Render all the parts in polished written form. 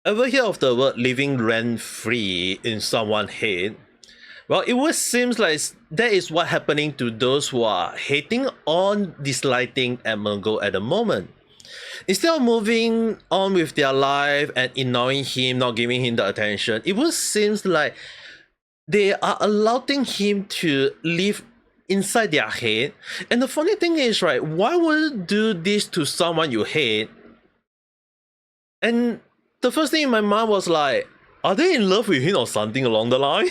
Ever hear of the word living rent-free in someone's head? Well, it would seem like that is what happening to those who are hating or disliking Asmongold at the moment. Instead of moving on with their life and ignoring him, not giving him the attention, it would seem like they are allowing him to live inside their head. And the funny thing is, right, why would you do this to someone you hate? And the first thing in my mind was like, are they in love with him or something along the line?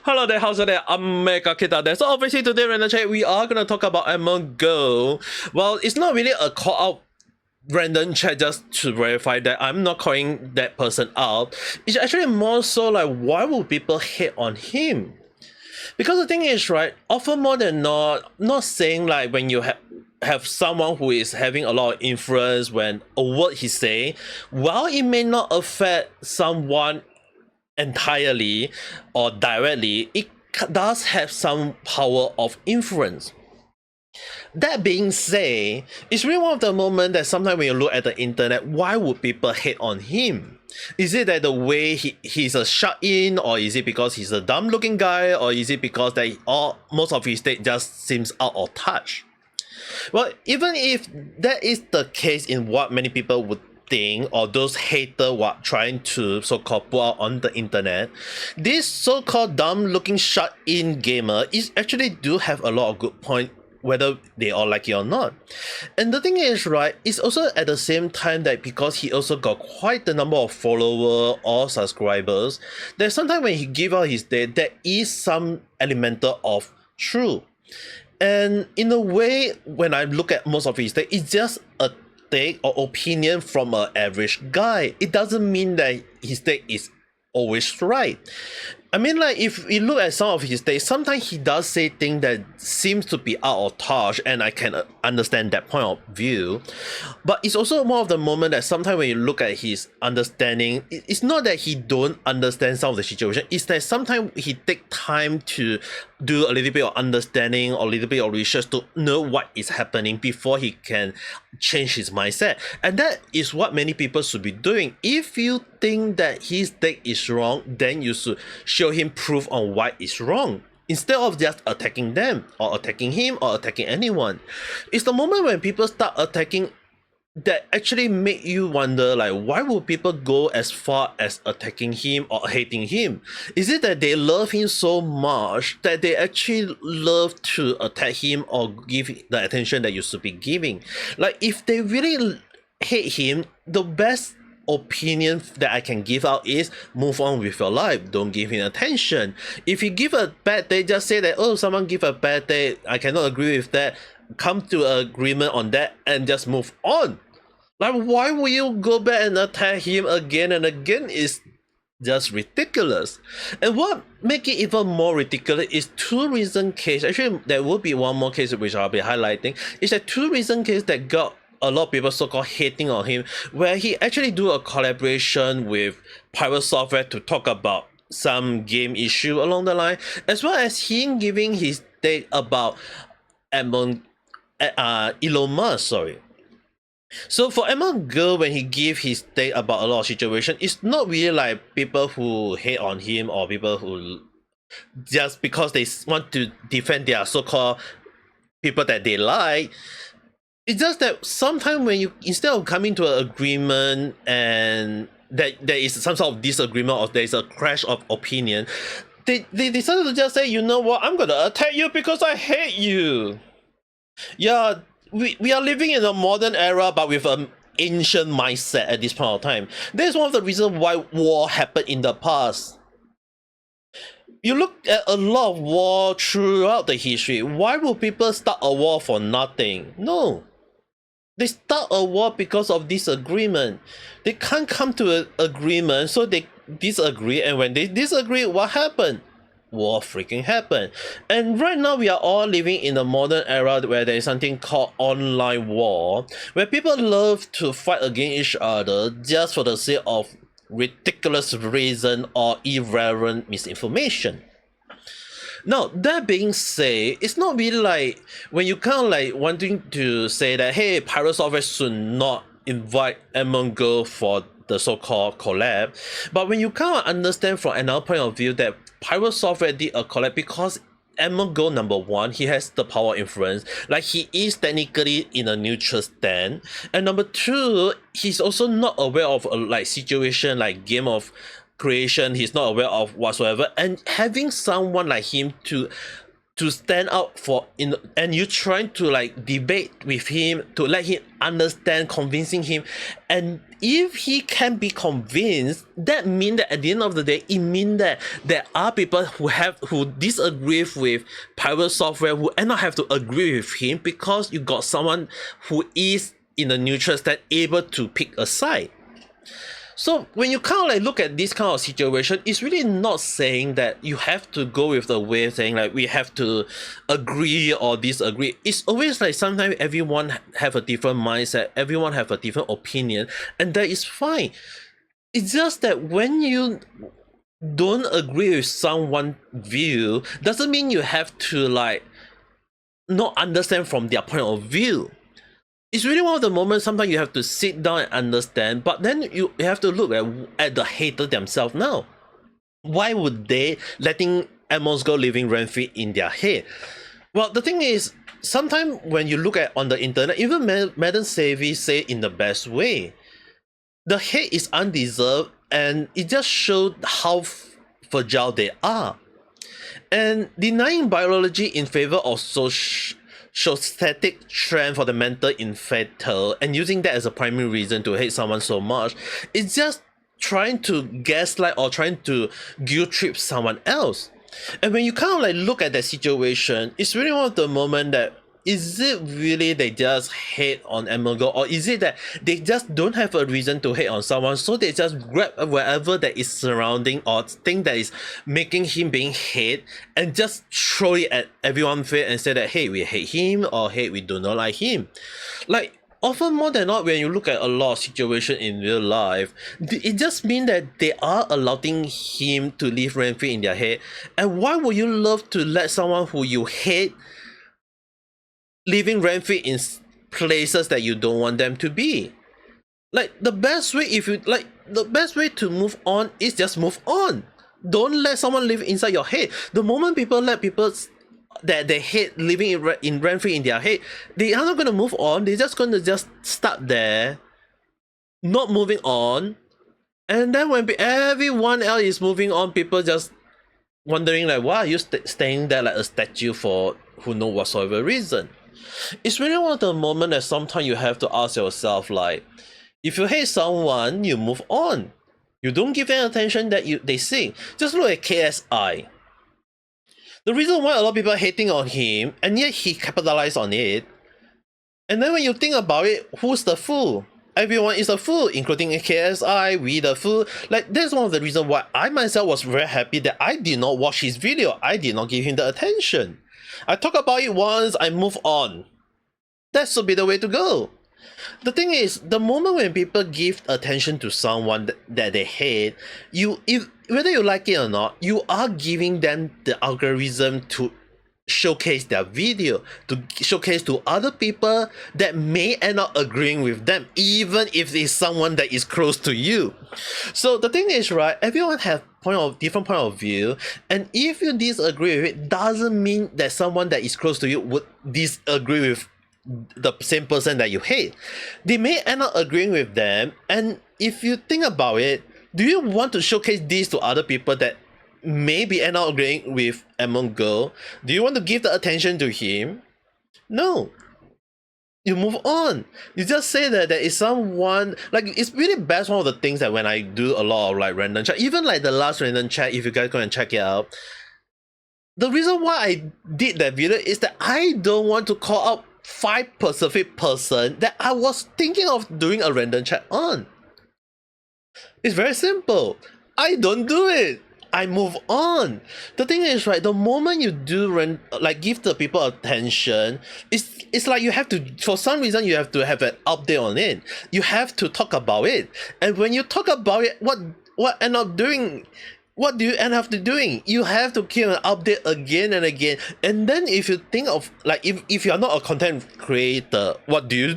Hello there, how's it there? Ame Gakita there. So obviously today in the chat we are gonna talk about Asmongold. Well, it's not really a call out random chat just to verify that I'm not calling that person out. It's actually more so like, why would people hate on him? Because the thing is, right, often more than not saying like when you have someone who is having a lot of influence, when a word he say, while it may not affect someone entirely or directly, it does have some power of influence. That being said, it's really one of the moments that sometimes when you look at the internet, why would people hate on him? Is it that the way he's a shut-in, or is it because he's a dumb-looking guy, or is it because that most of his state just seems out of touch? Well, even if that is the case in what many people would think, or those haters were trying to so-called put out on the internet, this so-called dumb-looking shut-in gamer is actually do have a lot of good points, whether they all like it or not. And the thing is, right, it's also at the same time that because he also got quite the number of followers or subscribers, that sometimes when he give out his day, there is some elemental of truth. And in a way, when I look at most of his day, it's just a take or opinion from an average guy. It doesn't mean that his take is always right. I mean, like, if you look at some of his takes, sometimes he does say things that seems to be out of touch, and I can understand that point of view. But it's also more of the moment that sometimes when you look at his understanding, it's not that he don't understand some of the situation, it's that sometimes he take time to do a little bit of understanding or a little bit of research to know what is happening before he can change his mindset. And that is what many people should be doing. If you think that his take is wrong, then you should show him proof on why it's wrong, instead of just attacking them or attacking him or attacking anyone. It's the moment when people start attacking that actually make you wonder, like, why would people go as far as attacking him or hating him? Is it that they love him so much that they actually love to attack him or give the attention that you should be giving? Like, if they really hate him, the best opinion that I can give out is move on with your life, don't give him attention. If you give a bad day, just say that, oh, someone give a bad day, I cannot agree with that, come to an agreement on that and just move on. Like, why will you go back and attack him again and again? Is just ridiculous. And what make it even more ridiculous is two recent cases. Actually, there will be one more case which I'll be highlighting. It's a two recent case that got a lot of people so-called hating on him, where he actually do a collaboration with PirateSoftware to talk about some game issue along the line, as well as him giving his take about Elon Musk, sorry. So for Asmongold, when he give his take about a lot of situation, it's not really like people who hate on him or people who just because they want to defend their so-called people that they like. It's just that sometimes when you, instead of coming to an agreement and that there is some sort of disagreement or there is a clash of opinion, they decided to just say, you know what, I'm gonna attack you because I hate you. Yeah, we are living in a modern era but with an ancient mindset at this point of time. That's one of the reasons why war happened in the past. You look at a lot of war throughout the history. Why would people start a war for nothing? No. They start a war because of disagreement. They can't come to an agreement, so they disagree, and when they disagree, what happened? War freaking happened. And right now we are all living in a modern era where there is something called online war, where people love to fight against each other just for the sake of ridiculous reason or irrelevant misinformation. Now, that being said, it's not really like when you kind of like wanting to say that, hey, PirateSoftware should not invite Asmongold for the so-called collab. But when you kind of understand from another point of view that PirateSoftware did a collab because Asmongold, number one, he has the power of influence, like he is technically in a neutral stand, and number two, he's also not aware of a like situation like game of creation, he's not aware of whatsoever, and having someone like him to stand out for and you trying to like debate with him to let him understand, convincing him, and if he can be convinced, that means that at the end of the day, it means that there are people who disagree with PirateSoftware who end up have to agree with him because you got someone who is in a neutral stand able to pick a side. So when you kind of like look at this kind of situation, it's really not saying that you have to go with the way saying like we have to agree or disagree. It's always like sometimes everyone have a different mindset, everyone have a different opinion, and that is fine. It's just that when you don't agree with someone's view, doesn't mean you have to like not understand from their point of view. It's really one of the moments sometimes you have to sit down and understand, but then you have to look at the hater themselves now. Why would they letting Asmongold living rent-free in their head? Well, the thing is, sometimes when you look at on the internet, even Madam Savvy say in the best way, the hate is undeserved and it just shows how fragile they are. And denying biology in favor of static trend for the mental infected and using that as a primary reason to hate someone so much, it's just trying to gaslight or trying to guilt trip someone else. And when you kind of like look at that situation, it's really one of the moment that is it really they just hate on Asmongold, or is it that they just don't have a reason to hate on someone, so they just grab wherever that is surrounding or thing that is making him being hate and just throw it at everyone's face and say that hey, we hate him, or hey, we do not like him. Like often more than not, when you look at a lot of situations in real life, it just means that they are allowing him to live rent-free in their head. And why would you love to let someone who you hate living rent-free in places that you don't want them to be? Like the best way, the best way to move on is just move on. Don't let someone live inside your head. The moment people let people that they hate living in rent-free in their head, they are not going to move on. They're just going to just start there, not moving on. And then when everyone else is moving on, people just wondering like, why are you staying there like a statue for who knows whatsoever reason? It's really one of the moments that sometimes you have to ask yourself like, if you hate someone, you move on. You don't give any attention that they sing. Just look at KSI. The reason why a lot of people are hating on him, and yet he capitalized on it. And then when you think about it, who's the fool? Everyone is a fool, including KSI, we the fool. Like, that's one of the reasons why I myself was very happy that I did not watch his video. I did not give him the attention. I talk about it once, I move on. That should be the way to go. The thing is, the moment when people give attention to someone that they hate, whether you like it or not, you are giving them the algorithm to showcase their video, to showcase to other people that may end up agreeing with them, even if it's someone that is close to you. So the thing is, right, everyone has different point of view, and if you disagree with it, doesn't mean that someone that is close to you would disagree with the same person that you hate. They may end up agreeing with them, and if you think about it, do you want to showcase this to other people that maybe end up agreeing with Asmongold? Do you want to give the attention to him? No. You move on. You just say that there is someone, like, it's really best one of the things that when I do a lot of like random chat, even like the last random chat, if you guys go and check it out, the reason why I did that video is that I don't want to call out 5 specific person that I was thinking of doing a random chat on. It's very simple. I don't do it. I move on. The thing is, right, the moment you do give the people attention, it's like you have to, for some reason, you have to have an update on it. You have to talk about it. And when you talk about it, what end up doing, what do you end up doing? You have to keep an update again and again. And then if you think of like if you're not a content creator, what do?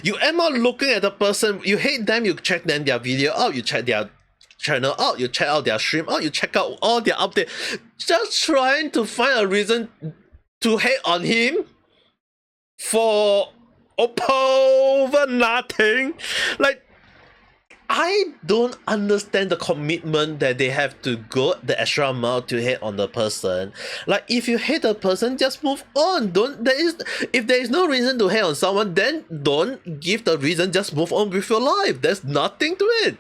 You end up looking at the person, you hate them, you check them their video out, you check their channel out, you check out their stream out, you check out all their updates, just trying to find a reason to hate on him for over nothing. Like, I don't understand the commitment that they have to go the extra mile to hate on the person. Like, if you hate a person, just move on. If there is no reason to hate on someone, then don't give the reason, just move on with your life. There's nothing to it.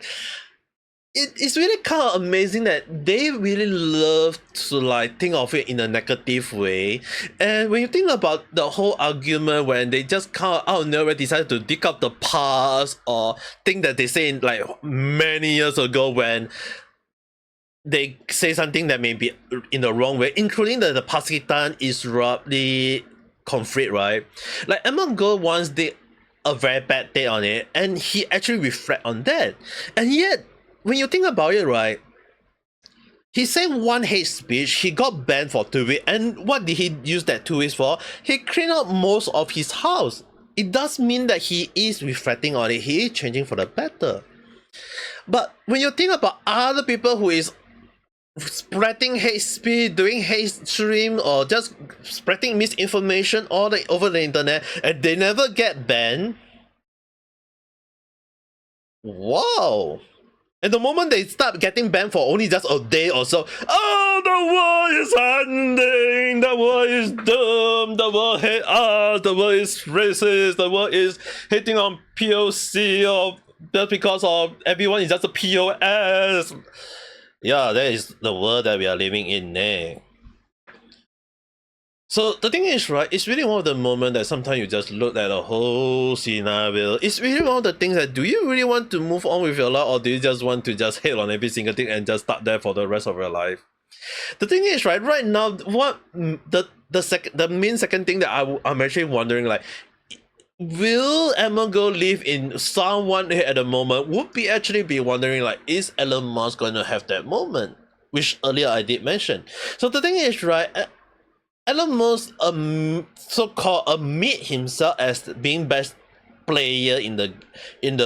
It's really kind of amazing that they really love to like think of it in a negative way. And when you think about the whole argument when they just kind of out of nowhere decide to dig up the past or think that they say in like many years ago when they say something that may be in the wrong way, including that the Pakistan is roughly conflict, right? Like Asmongold once did a very bad day on it and he actually reflect on that. And yet when you think about it, right, he said one hate speech, he got banned for 2 weeks, and what did he use that 2 weeks for? He cleaned up most of his house. It does mean that he is reflecting on it, he is changing for the better. But when you think about other people who is spreading hate speech, doing hate stream, or just spreading misinformation all over the internet, and they never get banned, wow. And the moment they start getting banned for only just a day or so, oh, the world is ending, the world is doomed, the world hate us, the world is racist, the world is hating on POC, or just because of everyone is just a POS. Yeah, that is the world that we are living in now. So the thing is, right, it's really one of the moments that sometimes you just look at the whole scenario. It's really one of the things that do you really want to move on with your life, or do you just want to just hate on every single thing and just start there for the rest of your life? The thing is, right now, what the main second thing that I'm actually wondering, like, will Asmongold live in someone here at the moment would be actually be wondering, like, is Elon Musk going to have that moment? Which earlier I did mention. So the thing is, right, Elon Musk so-called admit himself as being best player in the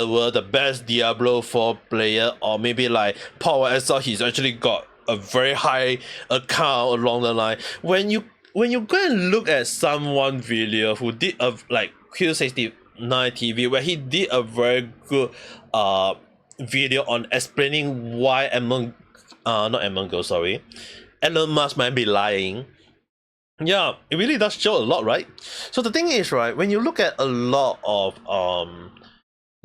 world, the best Diablo 4 player, or maybe like Power SR, he's actually got a very high account along the line. When you go and look at someone video who did a like Q69 TV, where he did a very good video on explaining why Elon Musk might be lying. Yeah, it really does show a lot, right? So the thing is, right, when you look at a lot of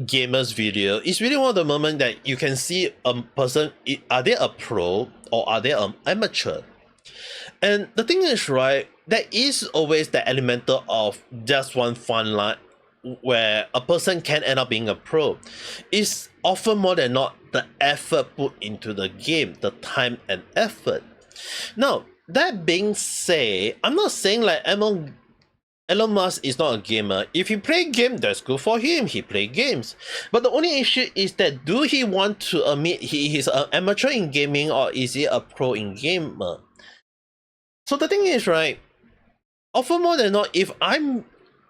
gamers video, it's really one of the moments that you can see a person, are they a pro or are they an amateur? And the thing is, right, there is always the element of just one fun line where a person can end up being a pro. It's often more than not the effort put into the game, the time and effort. Now, that being said, I'm not saying like Elon Musk is not a gamer. If he play game, that's good for him. He play games. But the only issue is that do he want to admit he is an amateur in gaming, or is he a pro in gamer? So the thing is, right, often more than not, if I'm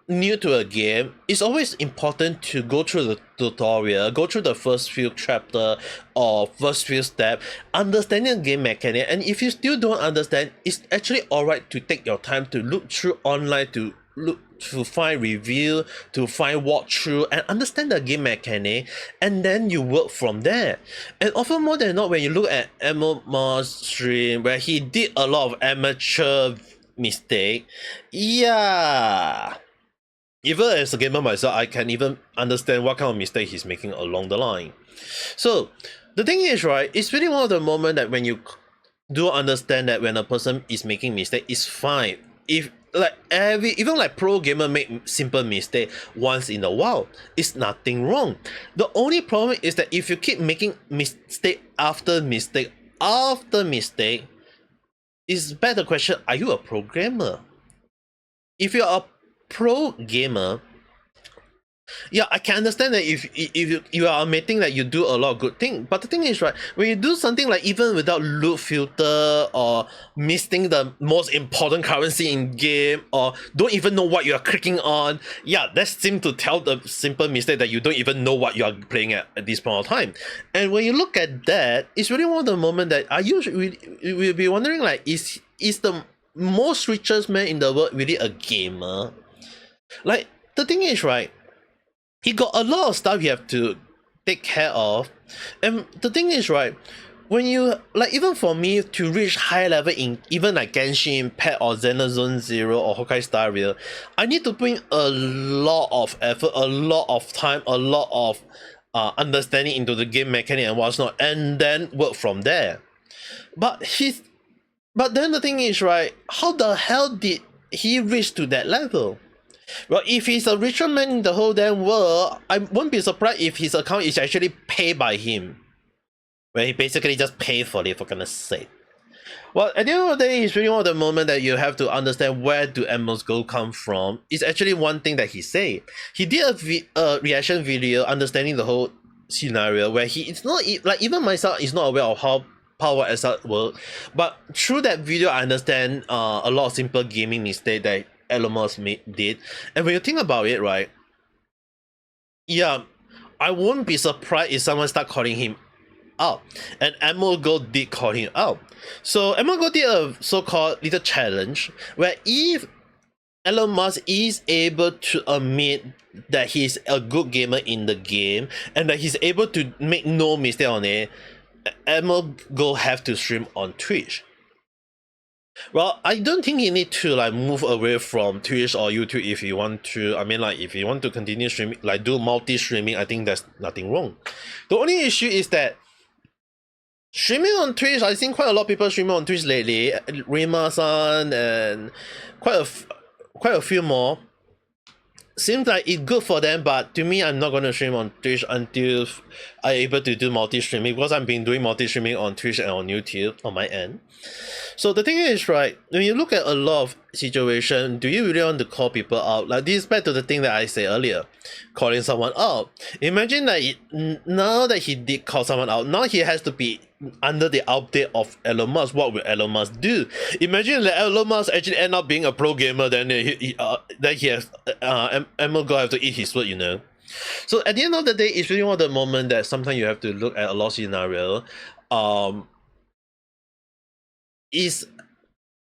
new to a game, it's always important to go through the tutorial, go through the first few chapter or first few steps, understanding the game mechanic. And if you still don't understand, it's actually alright to take your time to look through online, to find review, to find walkthrough and understand the game mechanic, and then you work from there. And often more than not, when you look at Musk's stream where he did a lot of amateur mistake, yeah, even as a gamer myself, I can even understand what kind of mistake he's making along the line. So the thing is, right, it's really one of the moments that when you do understand that when a person is making mistake, it's fine. If like even like pro gamer make simple mistake once in a while, it's nothing wrong. The only problem is that if you keep making mistake after mistake after mistake, it's better question, are you a programmer? If you're a pro gamer, Yeah, I can understand that if you are admitting that you do a lot of good things, but the thing is, right, when you do something like even without loot filter or missing the most important currency in game or don't even know what you are clicking on, yeah, that seems to tell the simple mistake that you don't even know what you are playing at this point of time. And when you look at that, it's really one of the moments that I usually will be wondering, like, is the most richest man in the world really a gamer? Like, the thing is, right, he got a lot of stuff you have to take care of. And the thing is, right, when you, like, even for me to reach high level in even like Genshin Impact or Xenozone Zero or Honkai Star Rail, I need to bring a lot of effort, a lot of time, a lot of understanding into the game mechanic and whatnot, and then work from there. But then the thing is, right, how the hell did he reach to that level? Well, if he's a richer man in the whole damn world, I won't be surprised if his account is actually paid by him. Where he basically just paid for it, for goodness sake. Well, at the end of the day, it's really one of the moments that you have to understand where do Asmongold come from. It's actually one thing that he said. He did a reaction video understanding the whole scenario where it's not, like, even myself is not aware of how power asset work. But through that video, I understand a lot of simple gaming mistake that Elon Musk did. And when you think about it, right, yeah, I won't be surprised if someone start calling him out. And Asmongold did call him out. So Asmongold did a so-called little challenge where if Elon Musk is able to admit that he's a good gamer in the game and that he's able to make no mistake on it, Asmongold have to stream on Twitch. Well, I don't think you need to like move away from Twitch or YouTube if you want to. I mean, like, if you want to continue streaming, like do multi-streaming, I think there's nothing wrong. The only issue is that streaming on Twitch, I've seen quite a lot of people streaming on Twitch lately. Rima-san and quite a few more. Seems like it's good for them, but to me, I'm not going to stream on Twitch until I'm able to do multi-streaming, because I've been doing multi-streaming on Twitch and on YouTube on my end. So the thing is, right, when you look at a lot of situation, do you really want to call people out? Like, this is back to the thing that I said earlier, calling someone out. Imagine that now that he did call someone out, now he has to be under the update of Elon Musk. What will Elon Musk do? Imagine that Elon Musk actually end up being a pro gamer, then he has Asmongold have to eat his food, you know. So at the end of the day, it's really one of the moments that sometimes you have to look at a lot of scenario. Is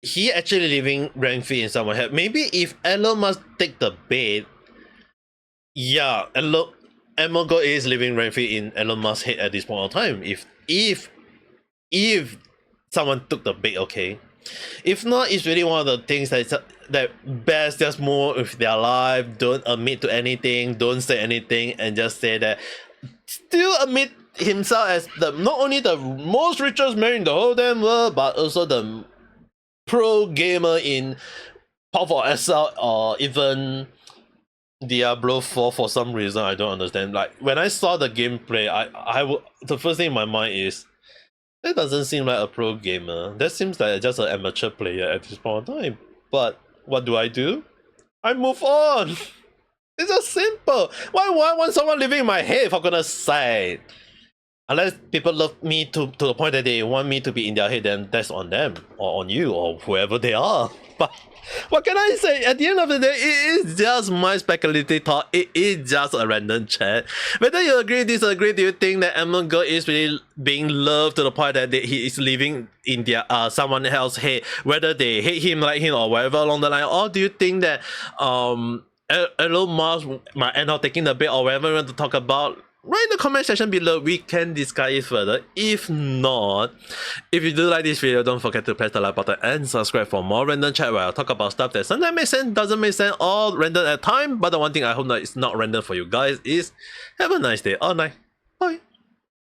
he actually living rent-free in someone's head? Maybe if Elon Musk take the bait, yeah, Asmongold is living rent-free in Elon Musk's head at this point of time. If someone took the bait, okay. If not, it's really one of the things that best just move with their life, don't admit to anything, don't say anything, and just say that, still admit himself as not only the most richest man in the whole damn world, but also the pro gamer in Powerful SL or even Diablo 4 for some reason I don't understand. Like, when I saw the gameplay, the first thing in my mind is, that doesn't seem like a pro gamer. That seems like just an amateur player at this point in time. But what do? I move on. It's just simple. Why would I want someone living in my head, for goodness sake? Unless people love me to the point that they want me to be in their head, then that's on them, or on you, or whoever they are. But what can I say? At the end of the day, it is just my speculative thought. It is just a random chat. Whether you agree, disagree, do you think that Asmongold is really being loved to the point that he is living in their someone else's head, whether they hate him, like him, or whatever along the line? Or do you think that Elon Musk might end up taking the bait, or whatever you want to talk about? Write in the comment section below, we can discuss it further. If not, if you do like this video, don't forget to press the like button and subscribe for more random chat where I'll talk about stuff that sometimes makes sense, doesn't make sense, or random at time. But the one thing I hope that it's not random for you guys is have a nice day or night. Bye.